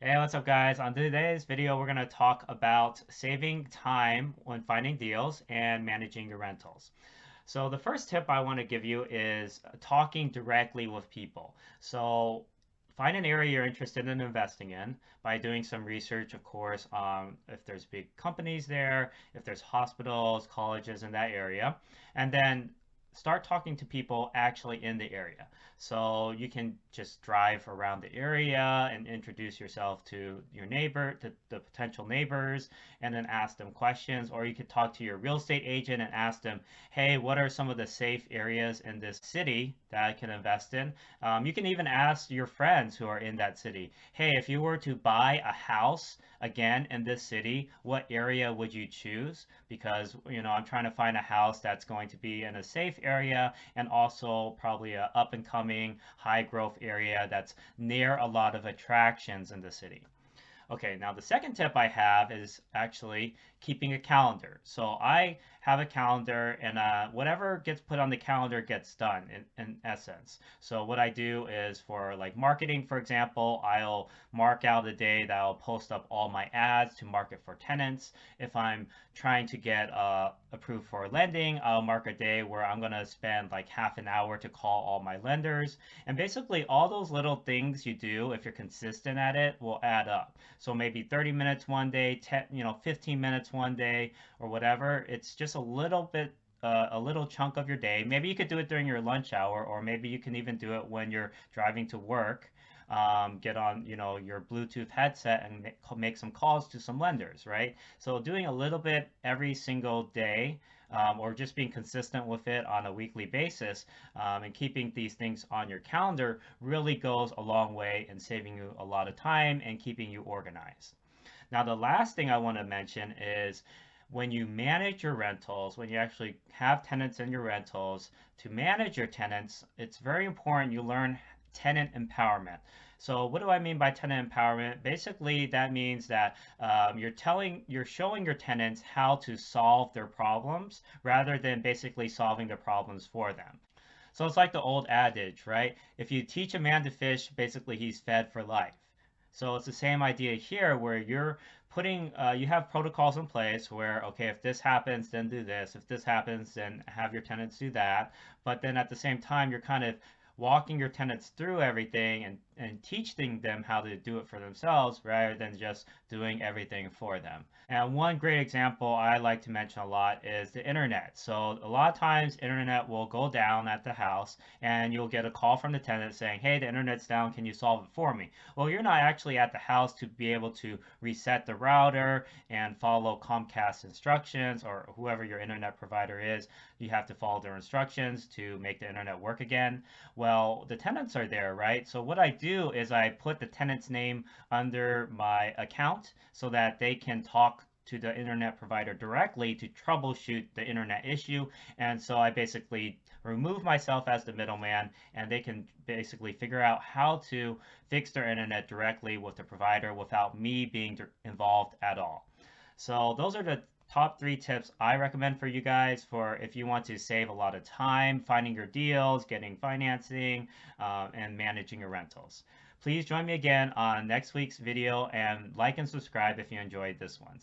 Hey, what's up, guys? On today's video, we're going to talk about saving time when finding deals and managing your rentals. So, the first tip I want to give you is talking directly with people. So, find an area you're interested in investing in by doing some research, of course, on if there's big companies there, if there's hospitals, colleges in that area, and then start talking to people actually in the area. So you can just drive around the area and introduce yourself to your neighbor, to the potential neighbors, and then ask them questions. Or you could talk to your real estate agent and ask them, hey, what are some of the safe areas in this city that I can invest in? You can even ask your friends who are in that city, hey, if you were to buy a house again in this city, what area would you choose? Because, I'm trying to find a house that's going to be in a safe area and also probably a up and coming high growth area that's near a lot of attractions in the city. Okay, now the second tip I have is actually keeping a calendar. So I have a calendar, and whatever gets put on the calendar gets done in essence. So what I do is for like marketing, for example, I'll mark out a day that I'll post up all my ads to market for tenants. If I'm trying to get approved for lending, I'll mark a day where I'm going to spend like half an hour to call all my lenders. And basically all those little things you do, if you're consistent at it, will add up. So maybe 30 minutes one day, 10, 15 minutes one day or whatever. It's just a little bit a little chunk of your day. Maybe you could do it during your lunch hour, or maybe you can even do it when you're driving to work. Get on, your Bluetooth headset and make some calls to some lenders, right? So doing a little bit every single day, or just being consistent with it on a weekly basis, and keeping these things on your calendar really goes a long way in saving you a lot of time and keeping you organized. Now, the last thing I want to mention is when you manage your rentals, when you actually have tenants in your rentals, to manage your tenants, it's very important you learn tenant empowerment. So what do I mean by tenant empowerment? Basically, that means that you're showing your tenants how to solve their problems rather than basically solving the problems for them. So it's like the old adage, right? If you teach a man to fish, basically he's fed for life. So it's the same idea here where you're you have protocols in place where, okay, if this happens, then do this. If this happens, then have your tenants do that. But then at the same time, you're kind of walking your tenants through everything and teaching them how to do it for themselves rather than just doing everything for them. And one great example I like to mention a lot is the internet. So a lot of times internet will go down at the house and you'll get a call from the tenant saying, hey, the internet's down, can you solve it for me? Well, you're not actually at the house to be able to reset the router and follow Comcast instructions, or whoever your internet provider is. You have to follow their instructions to make the internet work again. Well, the tenants are there, right? So what I do is I put the tenant's name under my account so that they can talk to the internet provider directly to troubleshoot the internet issue. And so I basically remove myself as the middleman, and they can basically figure out how to fix their internet directly with the provider without me being involved at all. So those are the top 3 tips I recommend for you guys for if you want to save a lot of time finding your deals, getting financing, and managing your rentals. Please join me again on next week's video and like and subscribe if you enjoyed this one.